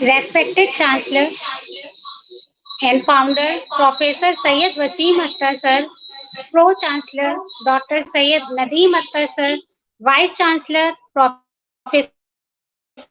Respected Chancellor and Founder, Professor Syed Wasim Akhtar Sir, Pro-Chancellor, Dr. Syed Nadeem Akhtar Sir, Vice Chancellor, Professor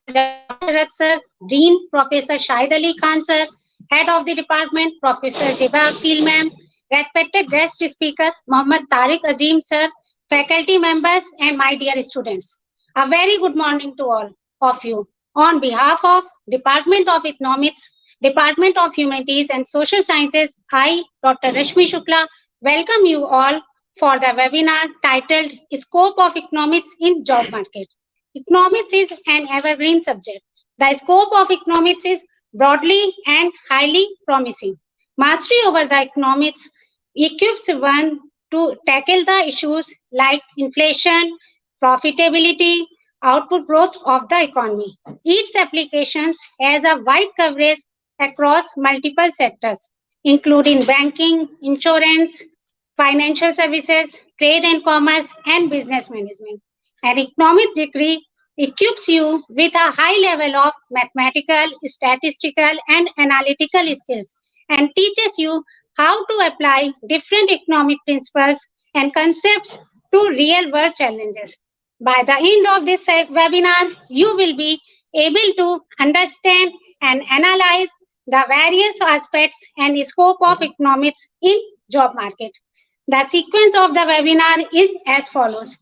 Jawahar Sharat Sir, Dean, Professor Shahid Ali Khan Sir, Head of the Department, Professor Jeba Akil Ma'am, respected guest speaker, Mohammad Tariq Azim Sir, faculty members, and my dear students. A very good morning to all of you. On behalf of Department of Economics, Department of Humanities and Social Sciences, I, Dr. Rashmi Shukla, welcome you all for the webinar titled Scope of Economics in Job Market. Economics is an evergreen subject. The scope of economics is broadly and highly promising. Mastery over the economics equips one to tackle the issues like inflation, profitability, output growth of the economy. Its applications has a wide coverage across multiple sectors, including banking, insurance, financial services, trade and commerce, and business management. An economic degree equips you with a high level of mathematical, statistical, and analytical skills and teaches you how to apply different economic principles and concepts to real world challenges. By the end of this webinar, you will be able to understand and analyze the various aspects and scope of economics in job market. The sequence of the webinar is as follows.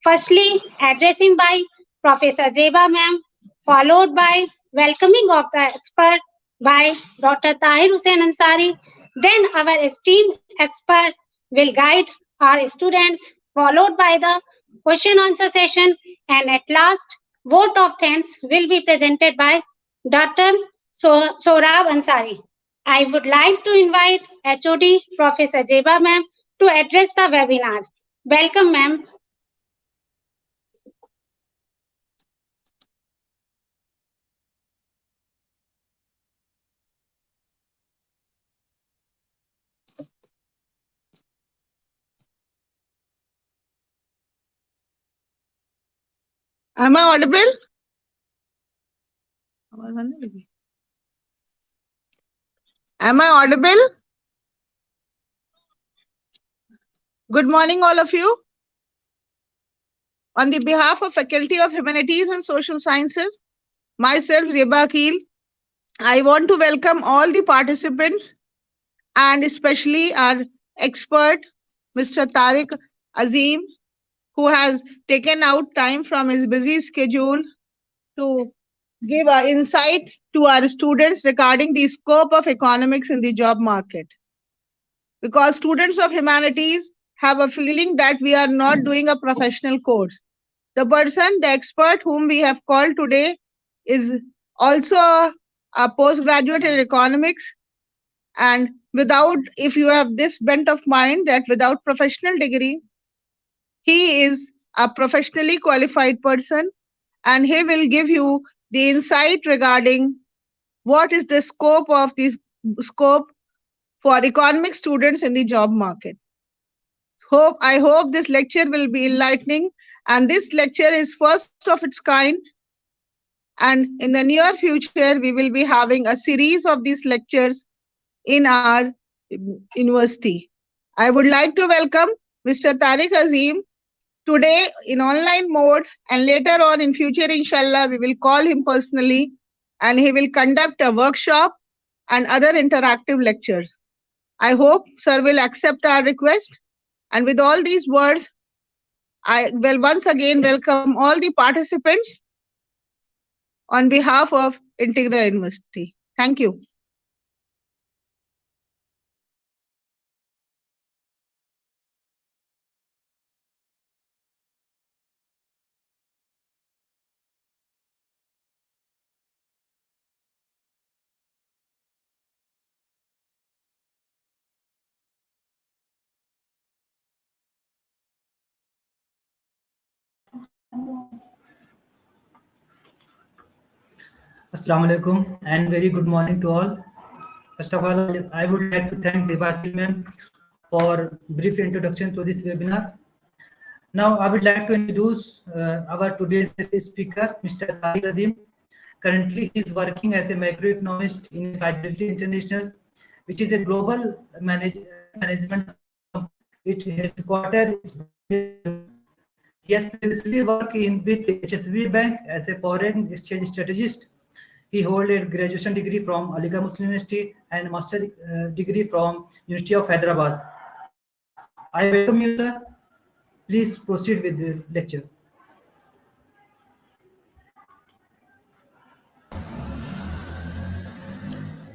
Firstly, addressing by Professor Jeba ma'am, followed by welcoming of the expert by Dr. Tahir Hussain Ansari. Then our esteemed expert will guide our students, followed by the question answer session, and at last, vote of thanks will be presented by Dr. Sorab Ansari. I would like to invite HOD Professor Jeba ma'am to address the webinar. Welcome, ma'am. Am I audible? Am I audible? Good morning, all of you. On the behalf of Faculty of Humanities and Social Sciences, myself, Zeba Akil, I want to welcome all the participants and especially our expert, Mr. Tariq Azim, who has taken out time from his busy schedule to give our insight to our students regarding the scope of economics in the job market. Because students of humanities have a feeling that we are not doing a professional course. The person, the expert whom we have called today is also a postgraduate in economics. And if you have this bent of mind that without professional degree, he is a professionally qualified person and he will give you the insight regarding what is the scope for economic students in the job market. I hope this lecture will be enlightening, and this lecture is first of its kind. And in the near future, we will be having a series of these lectures in our university. I would like to welcome Mr. Tariq Azim today in online mode, and later on in future, inshallah, we will call him personally and he will conduct a workshop and other interactive lectures. I hope sir will accept our request. And with all these words, I will once again welcome all the participants on behalf of Integra University. Thank you. Assalamu alaikum and very good morning to all. First of all, I would like to thank Debati ma'am for brief introduction to this webinar. Now, I would like to introduce our today's speaker, Mr. Tariq Azim. Currently, he is working as a macroeconomist in Fidelity International, which is a global asset management company. Its headquarters is based in London. He has previously worked with HSB Bank as a foreign exchange strategist. He holds a graduation degree from Aligarh Muslim University and master degree from University of Hyderabad. I welcome you, sir. Please proceed with the lecture.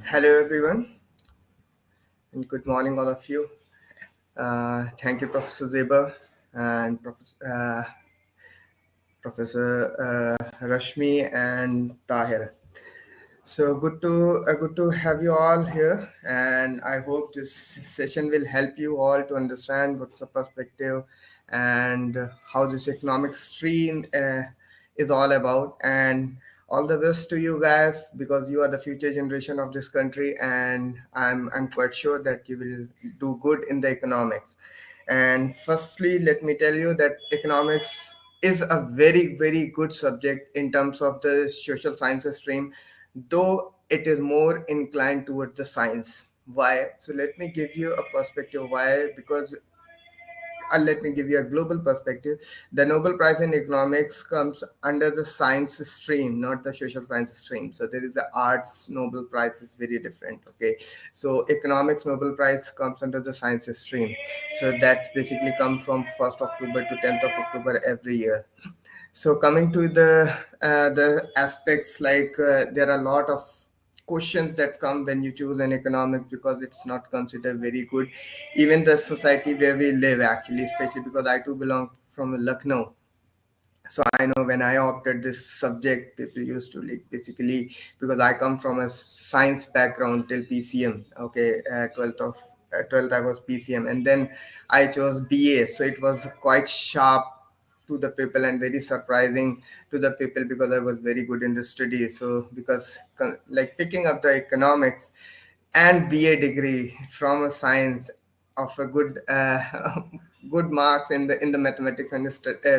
Hello, everyone, and good morning, all of you. Thank you, Professor Zeba and Professor Rashmi and Tahir. So good to have you all here, and I hope this session will help you all to understand what's the perspective and how this economic stream is all about. And all the best to you guys because you are the future generation of this country, and I'm quite sure that you will do good in the economics. And firstly, let me tell you that economics is a very good subject in terms of the social sciences stream, though it is more inclined towards the science. Why? So let me give you a perspective. Why? Because let me give you a global perspective. The Nobel Prize in Economics comes under the science stream, not the social science stream. So there is the arts Nobel Prize is very different. Okay, so economics Nobel Prize comes under the science stream. So that basically comes from 1st October to 10th of October every year. So coming to the aspects, like there are a lot of questions that come when you choose an economic because it's not considered very good. Even the society where we live, actually, especially because I too belong from Lucknow. So I know when I opted this subject, people used to like basically, because I come from a science background till PCM. Okay, 12th I was PCM, and then I chose BA. So it was quite sharp to the people and very surprising to the people because I was very good in the study. So because like picking up the economics and BA degree from a science of a good good marks in the mathematics and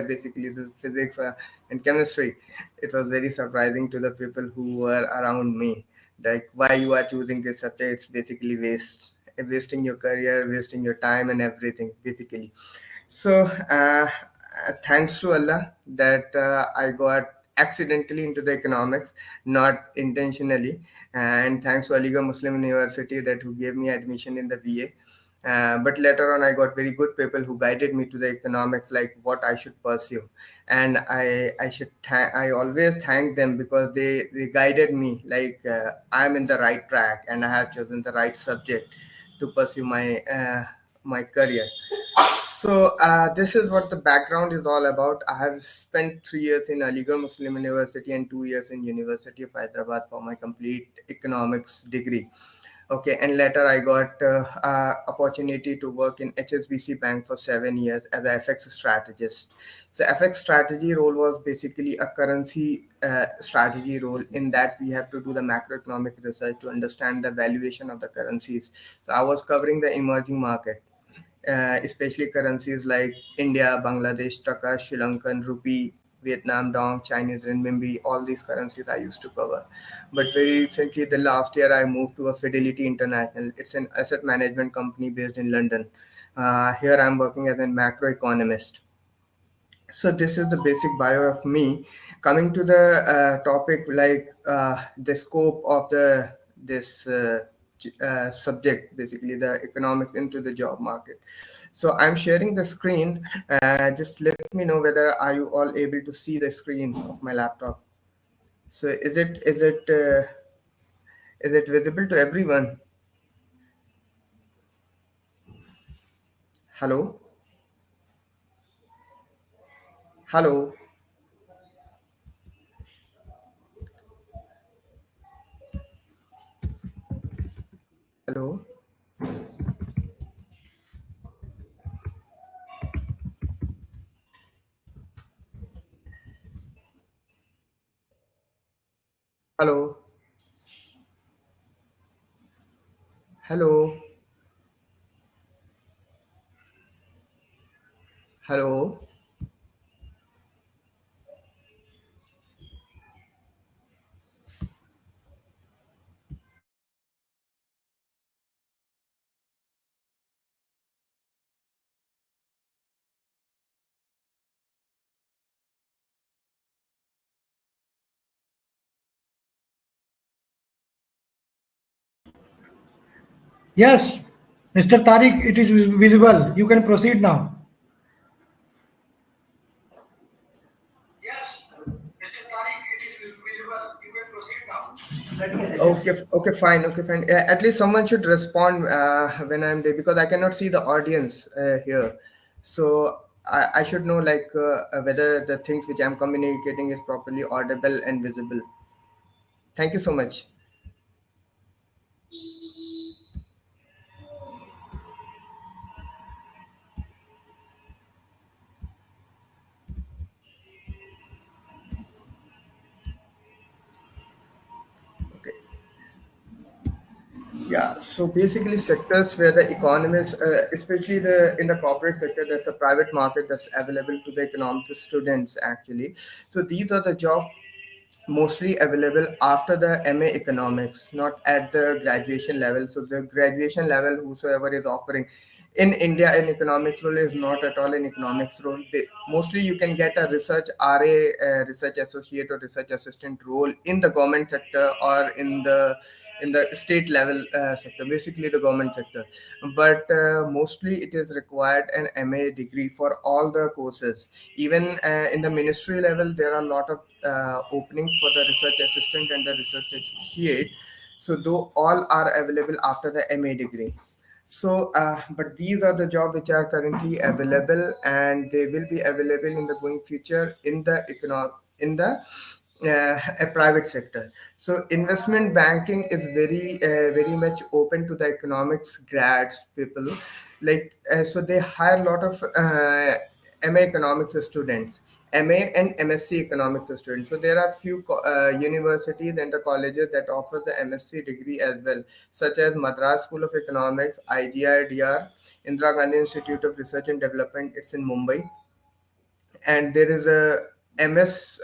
basically the physics and chemistry, it was very surprising to the people who were around me. Like, why you are choosing this subject? It's basically wasting your career, wasting your time and everything, basically. So thanks to Allah that I got accidentally into the economics, not intentionally, and thanks to Aligarh Muslim University that who gave me admission in the BA. But later on, I got very good people who guided me to the economics, like what I should pursue, and I always thank them because they guided me like I'm in the right track and I have chosen the right subject to pursue my career. So this is what the background is all about. I have spent 3 years in Aligarh Muslim University and 2 years in University of Hyderabad for my complete economics degree. Okay, and later I got opportunity to work in HSBC Bank for 7 years as a FX strategist. So FX strategy role was basically a currency strategy role, in that we have to do the macroeconomic research to understand the valuation of the currencies. So I was covering the emerging market, especially currencies like India, Bangladesh, Taka, Sri Lankan rupee, Vietnam dong, Chinese renminbi, all these currencies I used to cover. But very recently, the last year, I moved to a Fidelity International. It's an asset management company based in London. Here I'm working as a macroeconomist. So this is the basic bio of me. Coming to the topic, like the scope of the this subject, basically the economics into the job market. So I'm sharing the screen. Just let me know whether are you all able to see the screen of my laptop. So is it visible to everyone? Hello, hello, hello, hello, hello, hello. Yes, Mr. Tariq, it is visible. You can proceed now. Okay, fine, okay, fine. At least someone should respond when I'm there because I cannot see the audience here. So I should know like whether the things which I'm communicating is properly audible and visible. Thank you so much. Okay. Yeah, so basically sectors where the economists, especially the in the corporate sector, that's a private market that's available to the economic students actually. So these are the jobs mostly available after the MA economics, not at the graduation level. So the graduation level, whosoever is offering in India, an economics role is not at all an economics role. Mostly you can get a research RA, research associate or research assistant role in the government sector or in the state level sector, basically the government sector. But mostly it is required an MA degree for all the courses. Even in the ministry level, there are a lot of openings for the research assistant and the research associate. So though all are available after the MA degree. So, but these are the jobs which are currently available, and they will be available in the going future in the in the a private sector. So, investment banking is very much open to the economics grads people. Like, so they hire a lot of MA economics students. MA and MSc economics students. So there are few universities and the colleges that offer the MSc degree as well, such as Madras School of Economics, IGIDR, Indira Gandhi Institute of Research and Development. It's in Mumbai, and there is a MS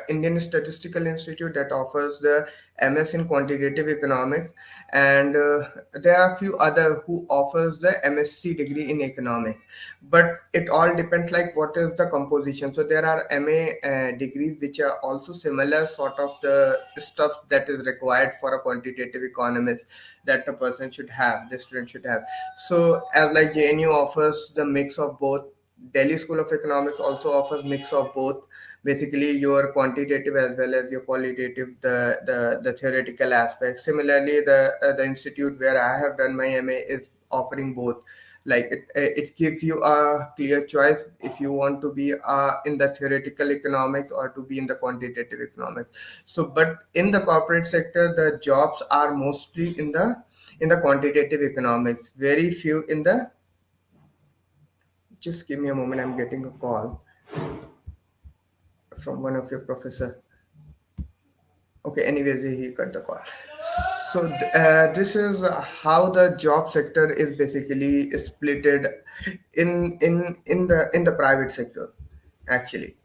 Indian Statistical Institute that offers the MS in Quantitative Economics, and there are a few other who offers the MSc degree in Economics. But it all depends like what is the composition. So there are MA degrees which are also similar sort of the stuff that is required for a quantitative economist that a person should have, the student should have. So as like JNU offers the mix of both, Delhi School of Economics also offers mix of both. Basically, your quantitative as well as your qualitative, the theoretical aspect. Similarly, the institute where I have done my MA is offering both. Like it gives you a clear choice if you want to be in the theoretical economics or to be in the quantitative economics. So, but in the corporate sector, the jobs are mostly in the quantitative economics. Very few in the. Just give me a moment. I'm getting a call from one of your professor. Okay. Anyways, he cut the call. So this is how the job sector is basically splitted in the private sector. Actually,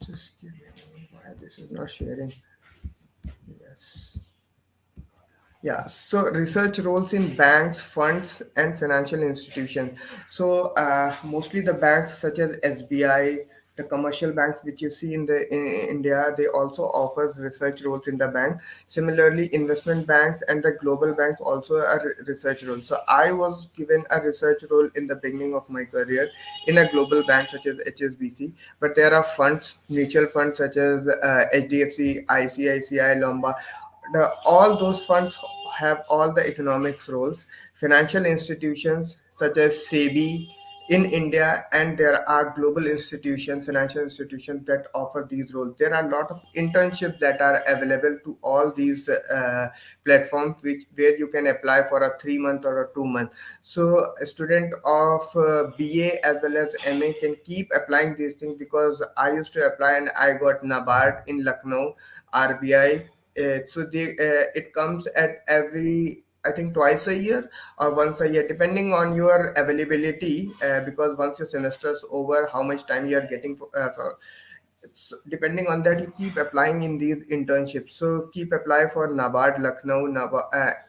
just give me a moment. Why this is not sharing? Yes. Yeah, so research roles in banks, funds, and financial institutions. So mostly the banks such as SBI, the commercial banks which you see in India, they also offer research roles in the bank. Similarly, investment banks and the global banks also are research roles. So I was given a research role in the beginning of my career in a global bank such as HSBC. But there are funds, mutual funds such as HDFC, ICICI, Lombard, all those funds have all the economics roles. Financial institutions such as SEBI in India, and there are global institutions, financial institutions that offer these roles. There are a lot of internships that are available to all these platforms, which where you can apply for a 3 month or a 2 month. So a student of BA as well as MA can keep applying these things, because I used to apply and I got NABARD in Lucknow, RBI. It comes at every, I think, twice a year or once a year, depending on your availability. Because once your semester's over, how much time you are getting for so depending on that, you keep applying in these internships. So keep apply for NABARD Lucknow,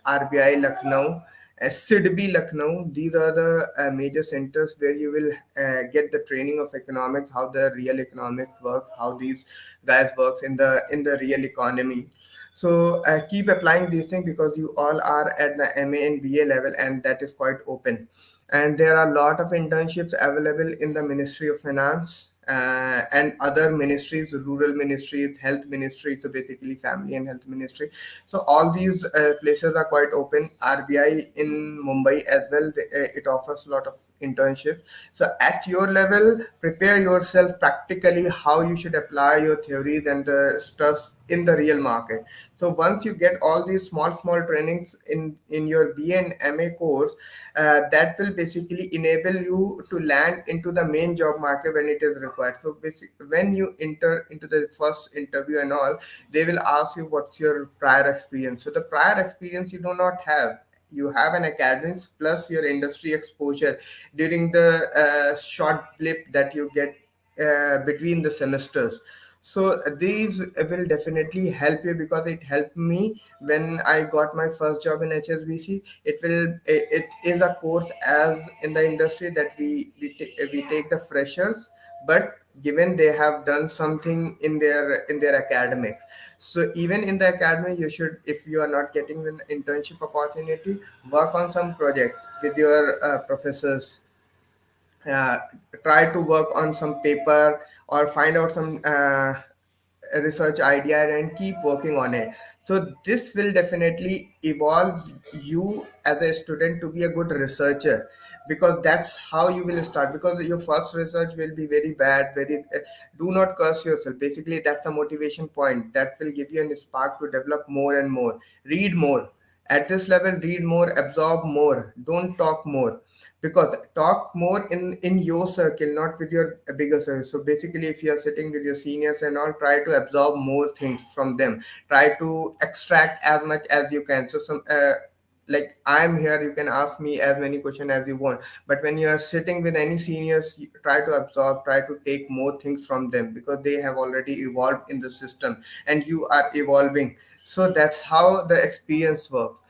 RBI Lucknow, SIDB Lucknow. These are the major centers where you will get the training of economics, how the real economics work, how these guys works in the real economy. So keep applying these things because you all are at the MA and BA level, and that is quite open. And there are a lot of internships available in the Ministry of Finance and other ministries, rural ministries, health ministry, so basically family and health ministry. So all these places are quite open. RBI in Mumbai as well, it offers a lot of internships. So at your level, prepare yourself practically how you should apply your theories and the stuff in the real market. So once you get all these small trainings in your BA and MA course, that will basically enable you to land into the main job market when it is required. So basically, when you enter into the first interview and all, they will ask you what's your prior experience. So the prior experience you do not have. You have an academics plus your industry exposure during the short blip that you get between the semesters. So these will definitely help you because it helped me when I got my first job in HSBC. It is a course as in the industry that we take the freshers, but given they have done something in their academics. So even in the academy, you should, if you are not getting an internship opportunity, work on some project with your professors. uh, Try to work on some paper or find out some research idea and keep working on it. So this will definitely evolve you as a student to be a good researcher, because that's how you will start. Because your first research will be very bad, very do not curse yourself. Basically that's a motivation point that will give you a spark to develop more and more. Read more at this level, read more, absorb more, don't talk more. Because talk more in your circle, not with your bigger circle. So basically if you are sitting with your seniors and all, try to absorb more things from them, try to extract as much as you can. So some like I'm here, you can ask me as many questions as you want, but when you are sitting with any seniors, you try to absorb, try to take more things from them, because they have already evolved in the system and you are evolving. So that's how the experience works.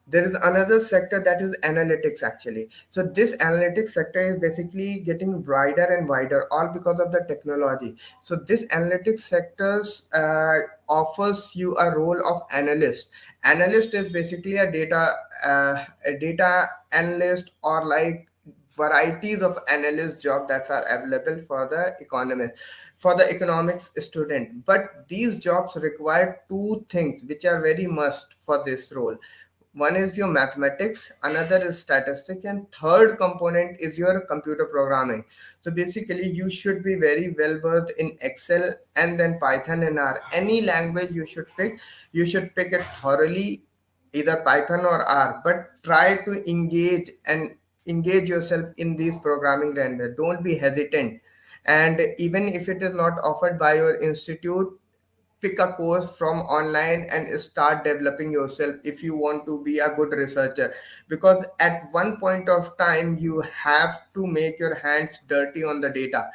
There is another sector that is analytics actually. So this analytics sector is basically getting wider and wider, all because of the technology. So this analytics sectors offers you a role of analyst. Analyst is basically a data analyst, or like varieties of analyst job that are available for the economist, for the economics student. But these jobs require two things which are very must for this role. One is your mathematics, another is statistics, and third component is your computer programming. So basically you should be very well versed in Excel and then Python and R. Any language you should pick, you should pick it thoroughly, either Python or R, but try to engage yourself in these programming language. Don't be hesitant. And even if it is not offered by your institute, pick a course from online and start developing yourself if you want to be a good researcher. Because at one point of time you have to make your hands dirty on the data,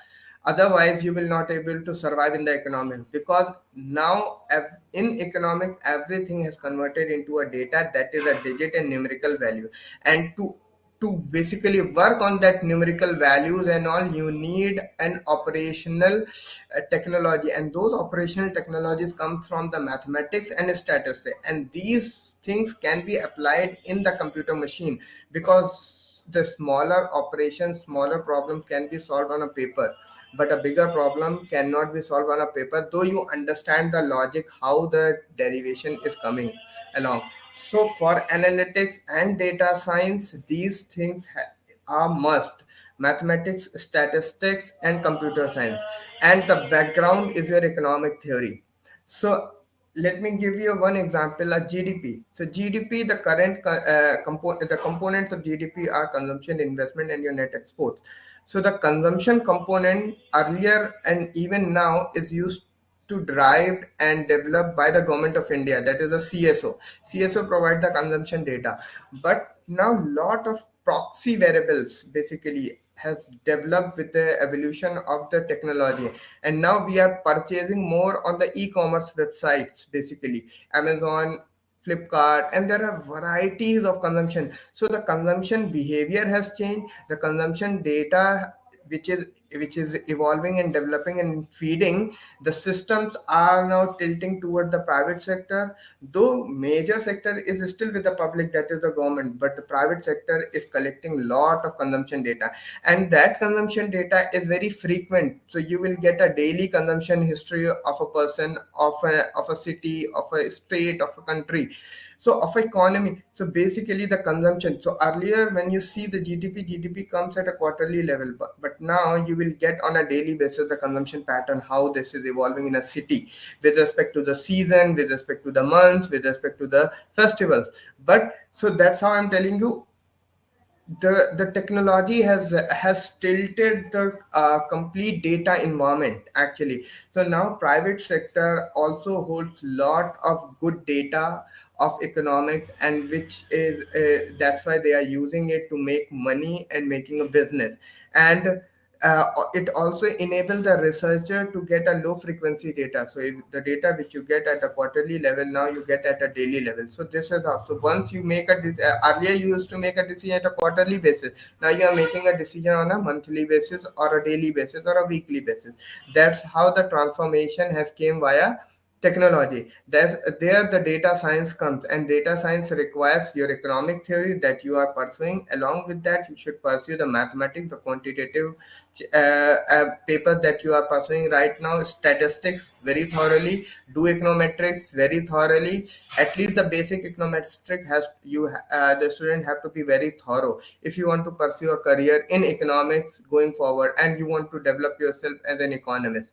otherwise you will not able to survive in the economics. Because now in economics everything has converted into a data, that is a digit and numerical value. And to basically work on that numerical values and all, you need an operational technology, and those operational technologies come from the mathematics and statistics, and these things can be applied in the computer machine. Because the smaller operations, smaller problems can be solved on a paper, but a bigger problem cannot be solved on a paper, though you understand the logic how the derivation is coming along. So for analytics and data science, these things are must: mathematics, statistics, and computer science. And the background is your economic theory. So let me give you one example: a GDP. So GDP, the current the components of GDP are consumption, investment, and your net exports. So the consumption component earlier and even now is used to derived and developed by the government of India, that is a CSO. CSO provide the consumption data. But now lot of proxy variables basically has developed with the evolution of the technology, and now we are purchasing more on the e-commerce websites, basically Amazon, Flipkart, and there are varieties of consumption. So the consumption behavior has changed. The consumption data, which is which is evolving and developing and feeding, the systems are now tilting toward the private sector. Though major sector is still with the public, that is the government, but the private sector is collecting lot of consumption data, and that consumption data is very frequent. So you will get a daily consumption history of a person, of a city, of a state, of a country, so of economy. So basically the consumption. So earlier when you see the gdp comes at a quarterly level, but now you will get on a daily basis the consumption pattern, how this is evolving in a city with respect to the season, with respect to the months, with respect to the festivals. But so that's how I'm telling you, the technology has tilted the complete data environment actually. So now private sector also holds lot of good data of economics, and which is that's why they are using it to make money and making a business. And it also enables the researcher to get a low frequency data. So if the data which you get at a quarterly level, now you get at a daily level. So this is how. So once you make earlier you used to make a decision at a quarterly basis. Now you are making a decision on a monthly basis or a daily basis or a weekly basis. That's how the transformation has came via technology. There the data science comes, and data science requires your economic theory that you are pursuing. Along with that, you should pursue the mathematics, the quantitative paper that you are pursuing right now, statistics very thoroughly, do econometrics very thoroughly. At least the basic econometric has the student have to be very thorough if you want to pursue a career in economics going forward, and you want to develop yourself as an economist.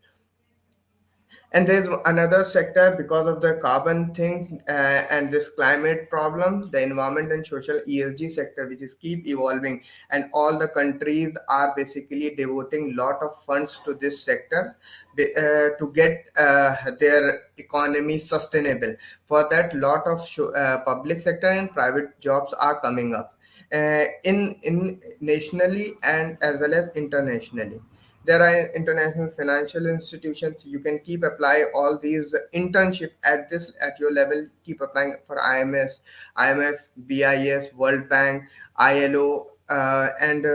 And there's another sector because of the carbon things and this climate problem, the environment and social ESG sector, which is keep evolving, and all the countries are basically devoting lot of funds to this sector to get their economy sustainable. For that, lot of public sector and private jobs are coming up in nationally and as well as internationally. There are international financial institutions. You can keep apply all these internship at your level. Keep applying for IMF, BIS, World Bank, ILO, and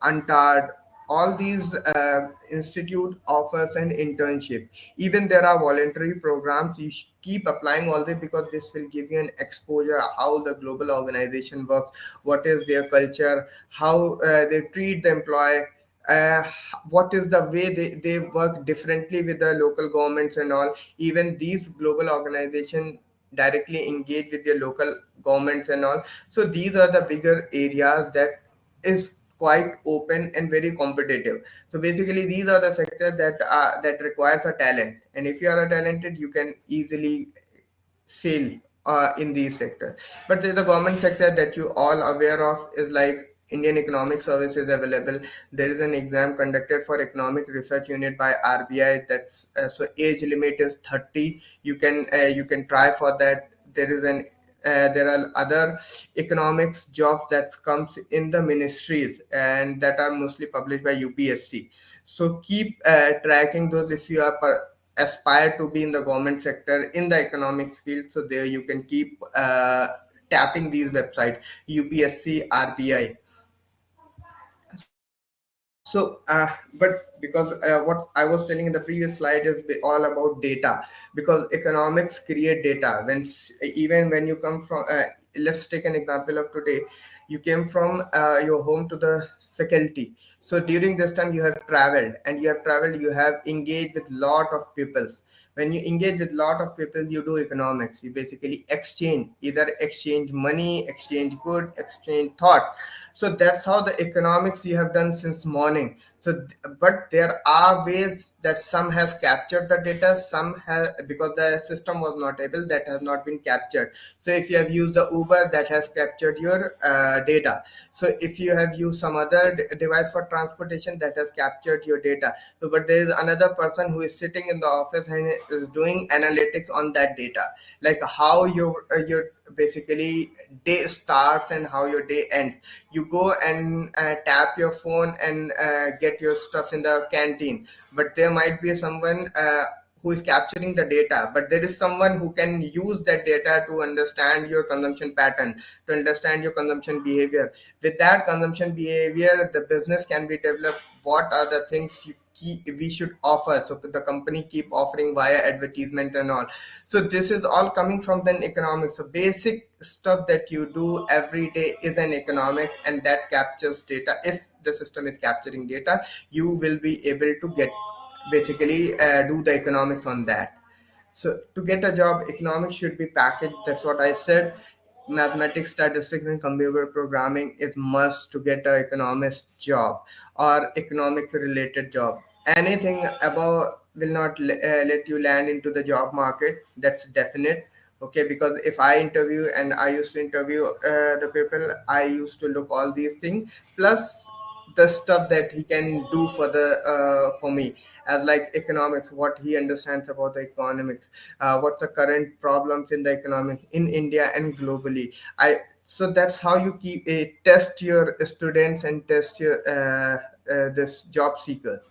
UNTAD. All these institute offers an internship. Even there are voluntary programs. You keep applying all this because this will give you an exposure how the global organization works, what is their culture, how they treat the employee, uh, what is the way they work differently with the local governments and all. Even these global organizations directly engage with their local governments and all. So these are the bigger areas that is quite open and very competitive. So basically these are the sectors that requires a talent, and if you are a talented you can easily sale in these sectors. But there's the government sector that you all aware of is like Indian Economic Services available. There is an exam conducted for Economic Research Unit by RBI. That's so age limit is 30. You can try for that. There are other economics jobs that comes in the ministries and that are mostly published by UPSC. So keep tracking those if you are aspire to be in the government sector in the economics field. So there you can keep tapping these websites, UPSC, RBI. So but because what I was telling in the previous slide is all about data, because economics create data. Even when you come from let's take an example of today. You came from your home to the faculty. So during this time you have traveled, you have engaged with lot of people. When you engage with lot of people, you do economics. You basically exchange money, exchange good, exchange thought. So that's how the economics you have done since morning. So but there are ways that some has captured the data, some has, because the system was not able, that has not been captured. So if you have used the Uber, that has captured your data. So if you have used some other device for transportation, that has captured your data. So but there is another person who is sitting in the office and is doing analytics on that data, like how your basically day starts and how your day ends. You go and tap your phone and get your stuff in the canteen, but there might be someone who is capturing the data, but there is someone who can use that data to understand your consumption pattern, to understand your consumption behavior. With that consumption behavior, the business can be developed. What are the things we should offer, so the company keep offering via advertisement and all. So this is all coming from the economics. So basic stuff that you do every day is an economic, and that captures data. If the system is capturing data, you will be able to get basically do the economics on that. So to get a job, economics should be packaged. That's what I said. Mathematics, statistics, and computer programming is must to get an economist job or economics related job. Anything above will not let you land into the job market. That's definite. Okay, because if I interview, and I used to interview the people, I used to look all these things plus the stuff that he can do for the for me, as like economics, what he understands about the economics, what's the current problems in the economic in India and globally. I So that's how you keep test your students and test your this job seeker.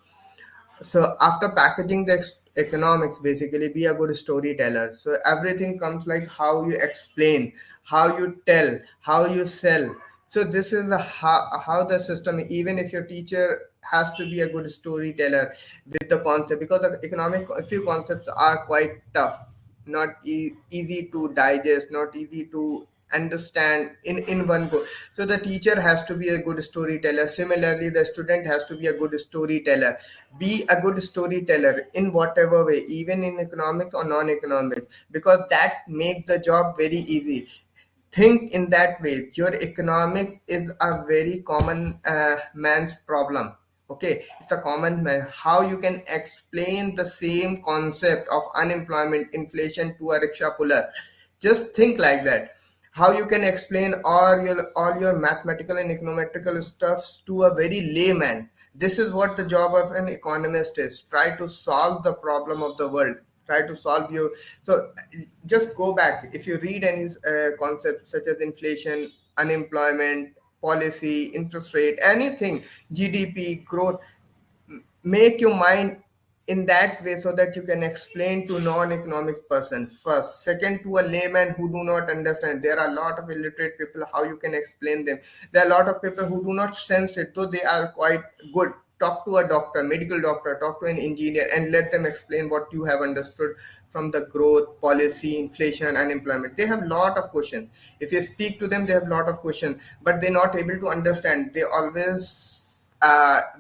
So after packaging the economics, basically be a good storyteller. So everything comes like how you explain, how you tell, how you sell. So this is how the system, even if your teacher has to be a good storyteller with the concept, because the economic a few concepts are quite tough, not easy to digest, not easy to understand in one go. So the teacher has to be a good storyteller. Similarly, the student has to be a good storyteller. Be a good storyteller in whatever way, even in economics or non-economics, because that makes the job very easy. Think in that way. Your economics is a very common man's problem. Okay, it's a common man. How you can explain the same concept of unemployment, inflation to a rickshaw puller? Just think like that. How you can explain all your mathematical and econometrical stuffs to a very layman? This is what the job of an economist is. Try to solve the problem of the world. Try to solve your. So just go back. If you read any concepts such as inflation, unemployment, policy, interest rate, anything, GDP, growth, make your mind in that way so that you can explain to non-economic person first. Second, to a layman who do not understand. There are a lot of illiterate people. How you can explain them? There are a lot of people who do not sense it, though they are quite good. Talk to a doctor, medical doctor, talk to an engineer, and let them explain what you have understood from the growth, policy, inflation, unemployment. They have lot of questions. If you speak to them, they have lot of questions, but they're not able to understand. They always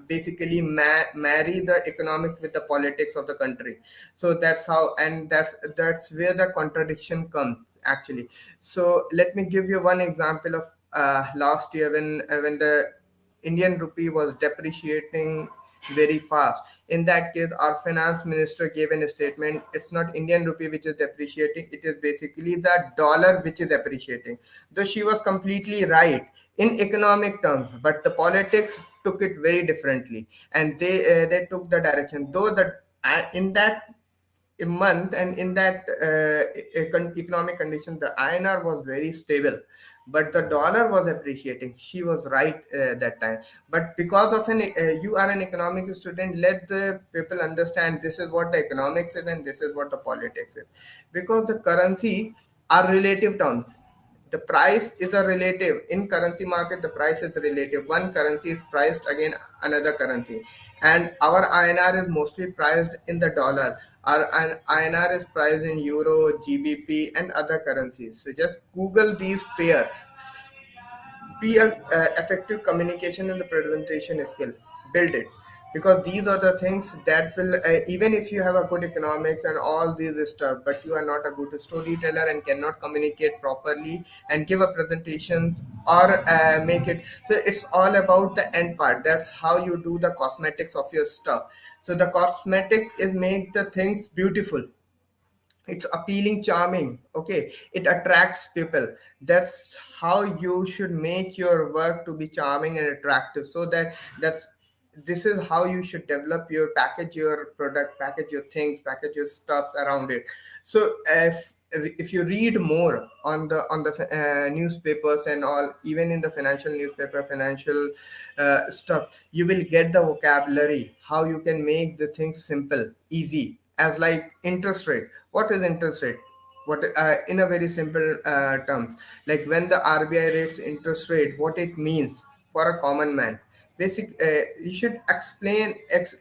basically marry the economics with the politics of the country. So that's how, and that's where the contradiction comes actually. So let me give you one example of last year when the Indian rupee was depreciating very fast. In that case, our finance minister gave a statement. It's not Indian rupee which is depreciating, it is basically the dollar which is appreciating. Though she was completely right in economic terms, but the politics took it very differently, and they took the direction. Though that in that a month, and in that economic condition, the INR was very stable, but the dollar was appreciating. She was right that time. But because of you are an economic student, let the people understand this is what the economics is and this is what the politics is. Because the currency are relative terms. The price is a relative. In currency market, the price is relative. One currency is priced against another currency, and our INR is mostly priced in the dollar. Our INR is priced in euro, GBP, and other currencies. So just Google these pairs. Be a effective communication and the presentation skill. Build it, because these are the things that will even if you have a good economics and all these stuff, but you are not a good storyteller and cannot communicate properly and give a presentations or make it. So it's all about the end part. That's how you do the cosmetics of your stuff. So the cosmetic is make the things beautiful, it's appealing, charming. Okay, it attracts people. That's how you should make your work to be charming and attractive, so that's this is how you should develop your package, your product, package your things, package your stuffs around it. So if you read more on the newspapers and all, even in the financial newspaper, financial stuff, you will get the vocabulary, how you can make the things simple, easy, as like interest rate. What is interest rate? What in a very simple terms, like when the RBI rates interest rate, what it means for a common man. You should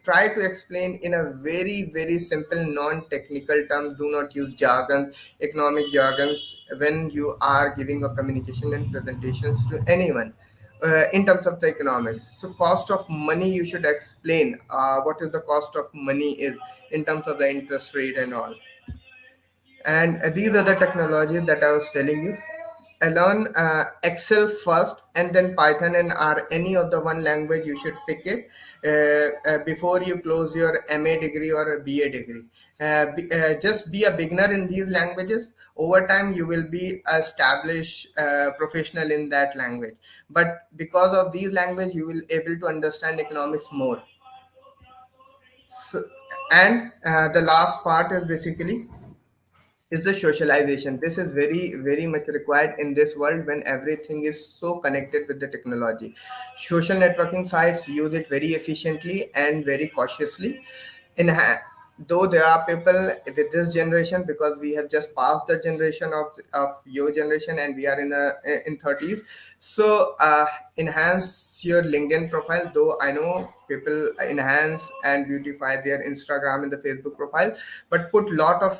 try to explain in a very simple non-technical terms. Do not use jargons, economic jargons, when you are giving a communication and presentations to anyone in terms of the economics. So cost of money, you should explain what is the cost of money is in terms of the interest rate and all. And these are the technologies that I was telling you. I learn Excel first, and then Python and R. Any of the one language you should pick it before you close your MA degree or a BA degree. Just be a beginner in these languages. Over time, you will be established professional in that language. But because of these language, you will able to understand economics more. So, and the last part is basically is the socialization. This is very much required in this world when everything is so connected with the technology. Social networking sites use it very efficiently and very cautiously. in ha- though there are people with this generation, because we have just passed the generation of your generation and we are in 30s. So enhance your LinkedIn profile. Though I know people enhance and beautify their Instagram and the Facebook profile, but put lot of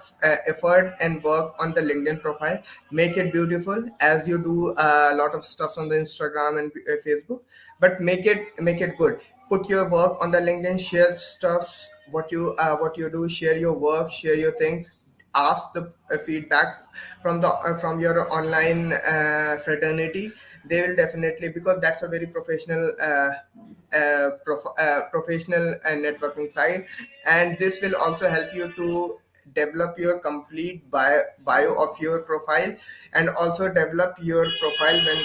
effort and work on the LinkedIn profile. Make it beautiful as you do a lot of stuff on the Instagram and Facebook, but make it good. Put your work on the LinkedIn, share stuff, what you do, share your work, share your things. Ask the feedback from your online fraternity. They will definitely, because that's a very professional professional networking site, and this will also help you to develop your complete bio of your profile, and also develop your profile when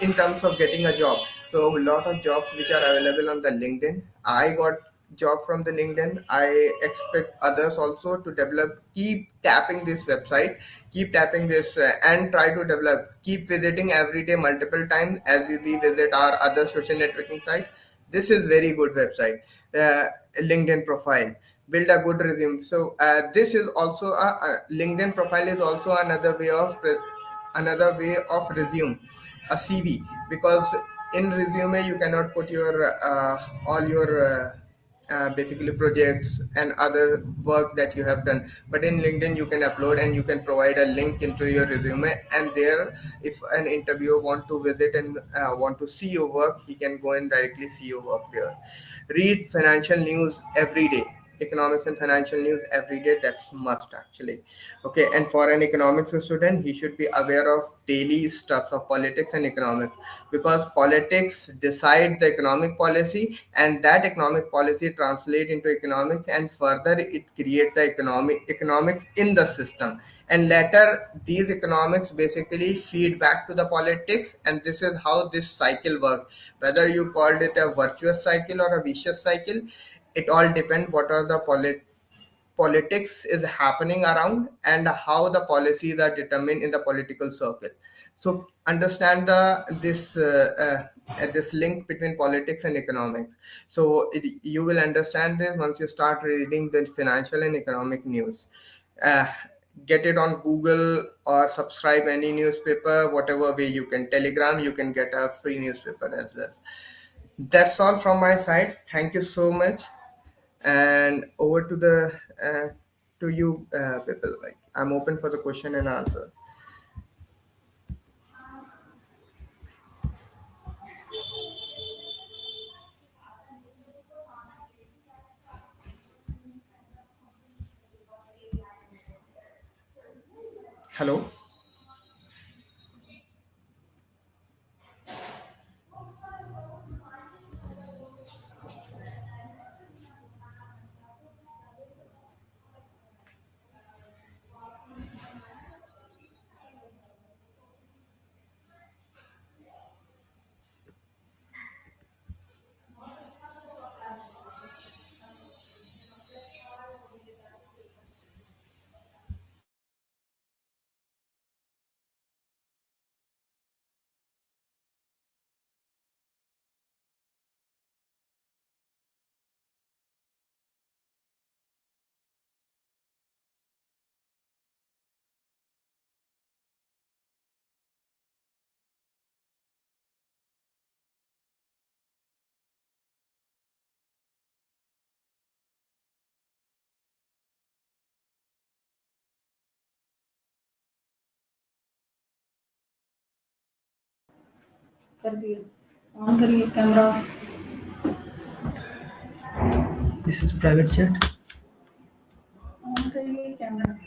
in terms of getting a job. So a lot of jobs which are available on the LinkedIn. I got job from the LinkedIn. I expect others also to develop. Keep tapping this website. Keep tapping this and try to develop. Keep visiting every day multiple times as we visit our other social networking site. This is very good website. LinkedIn profile. Build a good resume. So this is also a LinkedIn profile is also another way of resume, a CV, because in resume you cannot put your all your basically projects and other work that you have done, but in LinkedIn you can upload and you can provide a link into your resume, and there if an interviewer want to visit and want to see your work, he can go and directly see your work there. Read financial news every day. Economics and financial news every day, that's must actually. Okay, and for an economics student, he should be aware of daily stuffs of politics and economics, because politics decide the economic policy, and that economic policy translate into economics, and further it creates the economics in the system, and later these economics basically feed back to the politics, and this is how this cycle works. Whether you called it a virtuous cycle or a vicious cycle, it all depends what are the politics is happening around, and how the policies are determined in the political circle. So understand this link between politics and economics. So you will understand this once you start reading the financial and economic news. uh, get it on Google or subscribe any newspaper, whatever way you can. Telegram, you can get a free newspaper as well. That's all from my side. Thank you so much, and over to the to you people. Like, I'm open for the question and answer. Hello. On करिए camera. This is private chat. On करिए camera.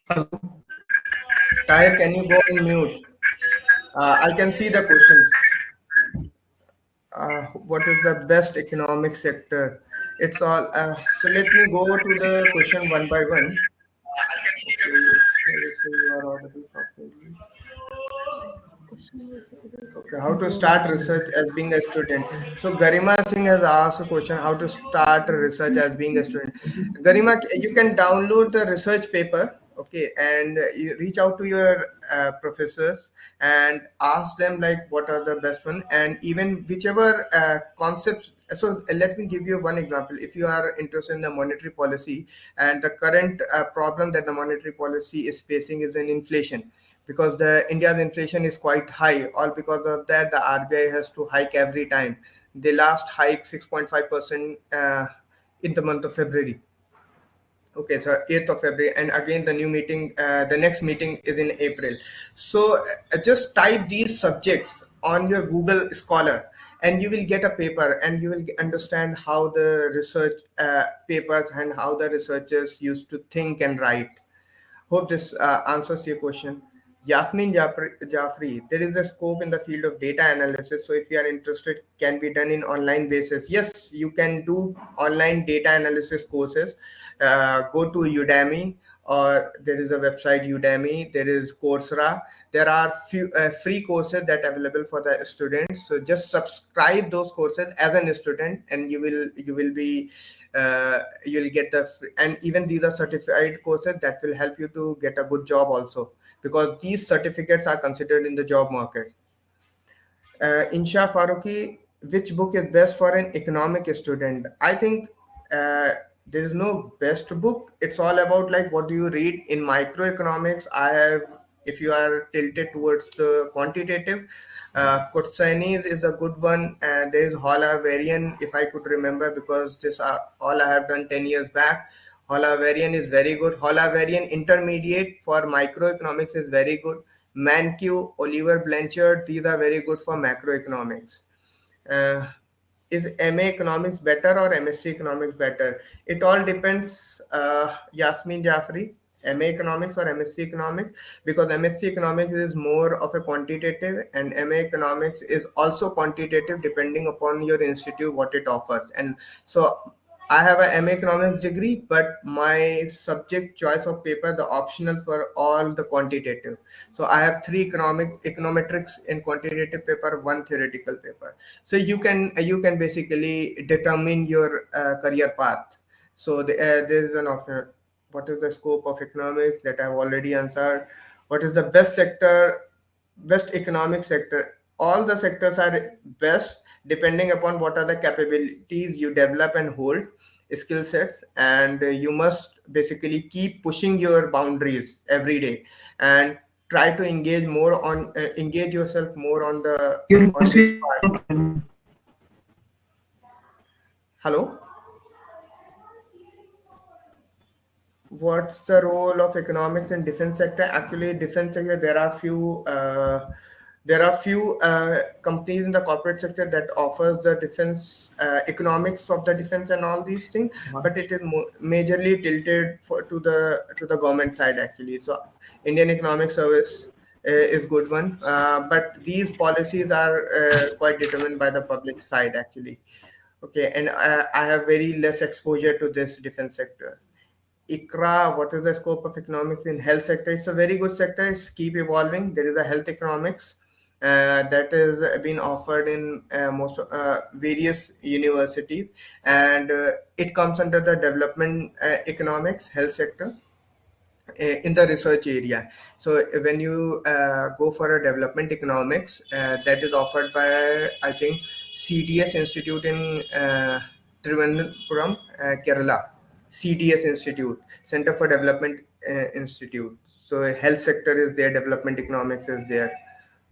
Hello. Tahir, can you go on mute? I can see the questions. What is the best economic sector? It's all. So let me go to the question one by one. Okay, yes, let us say you are audible properly. Okay, how to start research as being a student? So Garima Singh has asked a question: how to start research as being a student? Garima, you can download the research paper, okay, and you reach out to your professors and ask them like what are the best one, and even whichever concepts. So let me give you one example. If you are interested in the monetary policy, and the current problem that the monetary policy is facing is an inflation, because the India's inflation is quite high. All because of that, the RBI has to hike every time. They last hike 6.5% in the month of February. Okay, so 8th of February, and again the new meeting, the next meeting is in April. So just type these subjects on your Google Scholar, and you will get a paper, and you will understand how the research papers and how the researchers used to think and write. Hope this answers your question. Yasmin Jaffrey, there is a scope in the field of data analysis. So if you are interested, can be done in online basis. Yes, you can do online data analysis courses. Go to Udemy, or there is a website Udemy. There is Coursera. There are few free courses that are available for the students. So just subscribe those courses as an student, and you will be you'll get the and even these are certified courses that will help you to get a good job also, because these certificates are considered in the job market. Insha Faruqi, which book is best for an economic student? I think there is no best book. It's all about like what do you read in microeconomics. I have, if you are tilted towards the quantitative, Kotsanis is a good one, and there is Hola Varian, if I could remember, because this all I have done 10 years back. Hola Varian is very good. Hola Varian Intermediate for microeconomics is very good. Mankiw, Oliver Blanchard, these are very good for macroeconomics. Uh, is MA economics better or MSc economics better? It all depends, Yasmin Jaffrey, MA economics or MSc economics, because MSc economics is more of a quantitative, and MA economics is also quantitative depending upon your institute, what it offers. And so I have a MA economics degree, but my subject choice of paper, the optional for all the quantitative. So I have three econometrics in quantitative paper, one theoretical paper. So you can basically determine your career path. So there is an option. What is the scope of economics? That I've already answered. What is the best economic sector? All the sectors are best depending upon what are the capabilities you develop and hold, skill sets, and you must basically keep pushing your boundaries every day, and try to engage yourself more on the Your on voice this is part. not audible. Hello. What's the role of economics in defense sector? Actually, defense sector, there are few companies in the corporate sector that offers the defense economics of the defense and all these things, but it is majorly tilted to the government side actually. So Indian Economic Service is good one, but these policies are quite determined by the public side actually. Okay, and I have very less exposure to this defense sector. ICRA, what is the scope of economics in health sector? It's a very good sector. It's keep evolving. There is a health economics that is being offered in most various universities, and it comes under the development economics health sector in the research area. So when you go for a development economics, that is offered by, I think, CDS Institute in Trivandrum, Kerala. CDS Institute, Center for Development Institute. So health sector is there, development economics is there.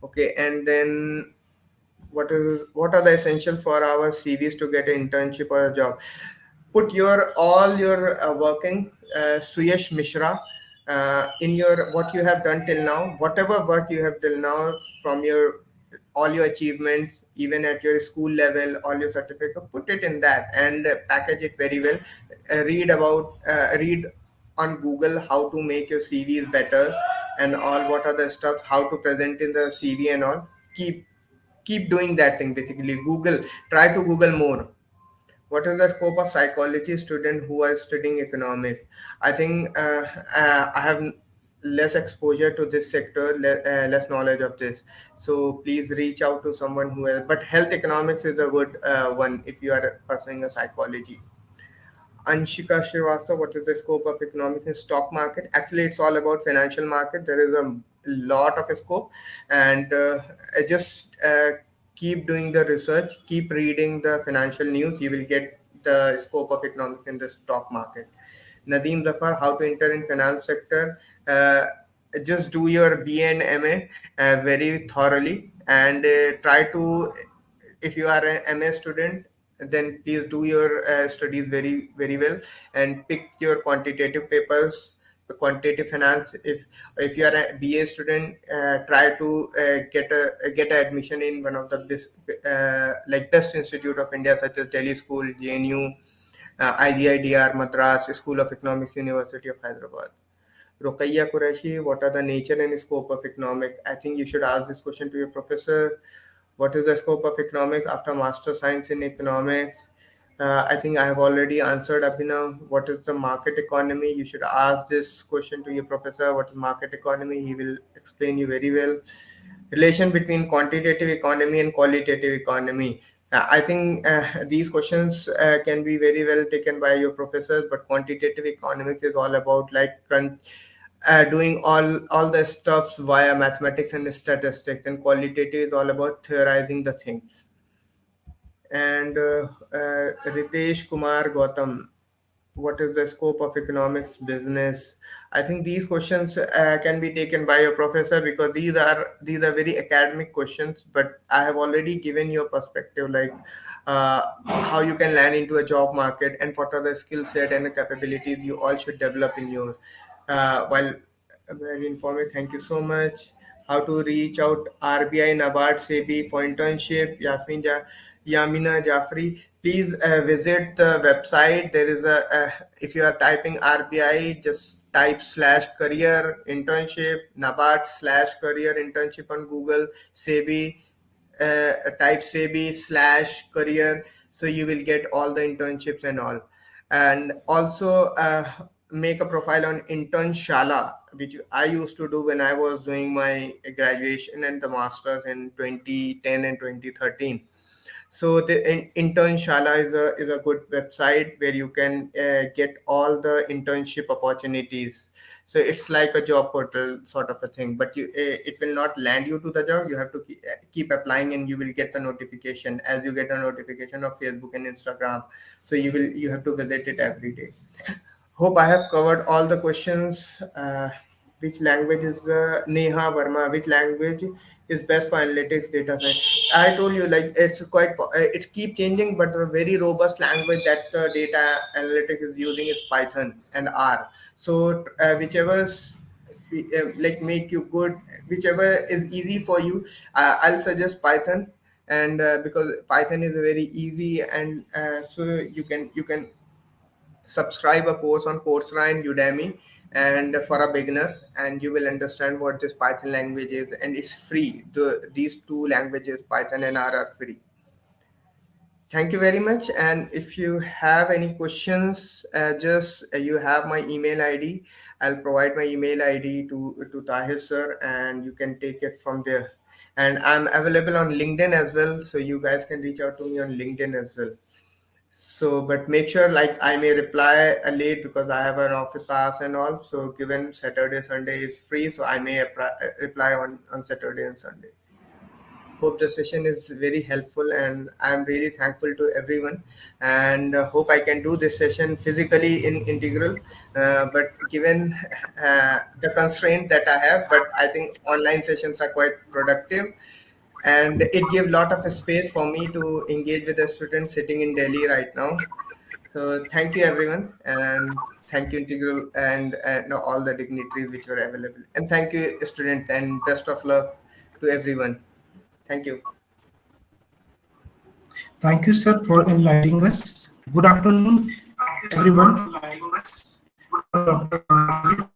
Okay, and then what are the essentials for our CVs to get an internship or a job? Put your all your working Suyesh Mishra in your what you have done till now, whatever work you have till now from your all your achievements, even at your school level, all your certificate, put it in that and package it very well. Read on Google how to make your CVs better and all what are the stuff, how to present in the CV and all. Keep doing that thing. Basically Google, try to Google more. What is the scope of psychology student who are studying economics? I think I have less exposure to this sector, less knowledge of this, so please reach out to someone who has, but health economics is a good one if you are pursuing a psychology. Anshika Srivastava, what is the scope of economics in stock market? Actually, it's all about financial market. There is a lot of scope, and just keep doing the research, keep reading the financial news. You will get the scope of economics in the stock market. Nadeem Zafar, how to enter in finance sector? Just do your BA and MA very thoroughly, and try to, if you are an MA student, then please do your studies very well and pick your quantitative papers, the quantitative finance. If you are a BA student, try to get a admission in one of the best institute of India, such as Delhi School, JNU, IGIDR, Madras School of Economics, University of Hyderabad. Rokaiya Qureshi, what are the nature and scope of economics? I think you should ask this question to your professor. What is the scope of economics after master science in economics? I think I have already answered Abhinav. What is the market economy? You should ask this question to your professor. What is market economy? He will explain you very well. Relation between quantitative economy and qualitative economy. I think these questions can be very well taken by your professors, but quantitative economics is all about doing all the stuffs via mathematics and statistics, and qualitative is all about theorizing the things. And Ritesh Kumar Gautam, what is the scope of economics business? I think these questions can be taken by your professor, because these are very academic questions, but I have already given you a perspective, like how you can land into a job market and what are the skill set and the capabilities you all should develop in your while very informative. Thank you so much. How to reach out RBI, NABARD, SEBI for internship? Yamina Jafri. Please visit the website. There is if you are typing RBI, just type /career internship, NABARD /career internship on Google, SEBI, type SEBI /career. So you will get all the internships and all. And also make a profile on Internshala, which I used to do when I was doing my graduation and the masters in 2010 and 2013. So the Internshala is a good website where you can get all the internship opportunities. So it's like a job portal sort of a thing, but it will not land you to the job. You have to keep applying, and you will get the notification as you get a notification of Facebook and Instagram. So you have to visit it every day. Hope I have covered all the questions. Which language is Neha Verma? Which language is best for analytics data science? I told you, like, it keep changing, but the very robust language that the data analytics is using is Python and R. So like make you good, whichever is easy for you. I'll suggest Python, and because Python is very easy, and so you can subscribe a course on Coursera and Udemy, and for a beginner, and you will understand what this Python language is, and it's free. These two languages, Python and R, are free. Thank you very much. And if you have any questions, just you have my email ID. I'll provide my email ID to Tahir sir, and you can take it from there. And I'm available on LinkedIn as well, so you guys can reach out to me on LinkedIn as well. So, but make sure, like, I may reply late because I have an office hours and all. So given Saturday, Sunday is free, so I may reply on Saturday and Sunday. hope the session is very helpful, and I'm really thankful to everyone. And hope I can do this session physically in Integral, but given the constraint that I have, but I think online sessions are quite productive, and it gave a lot of space for me to engage with the students sitting in Delhi right now. So thank you everyone, and thank you Integral and all the dignitaries which were available, and thank you students, and best of luck to everyone. Thank you. Thank you, sir, for enlightening us. Good afternoon, everyone. I'm Dr. Tahir,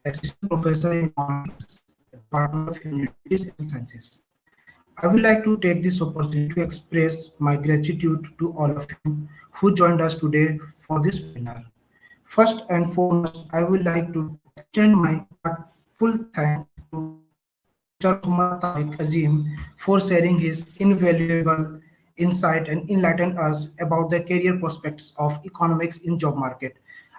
Assistant Professor in Economics, Department of Humanities and Sciences. I would like to take this opportunity to express my gratitude to all of you who joined us today for this webinar. First and foremost, I would like to extend my heartfelt thanks to Dr. Muhammad Tariq Azim for sharing his invaluable insight and enlighten us about the career prospects of economics in job market.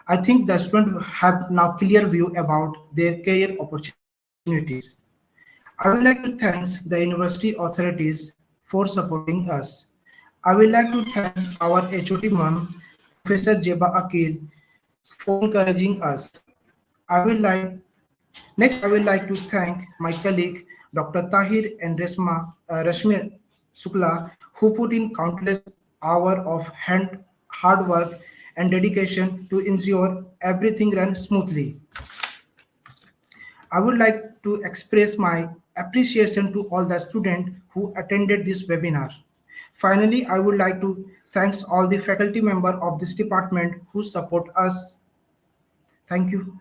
I think the students have now clear view about their career opportunities. I would like to thank the university authorities for supporting us. I would like to thank our HOD ma'am, Professor Jeba Akil, for encouraging us. I will like Next, I would like to thank my colleague Dr. Tahir and Rashmi Sukla, who put in countless hours of hard work and dedication to ensure everything runs smoothly. I would like to express my appreciation to all the students who attended this webinar. Finally, I would like to thank all the faculty members of this department who support us. Thank you.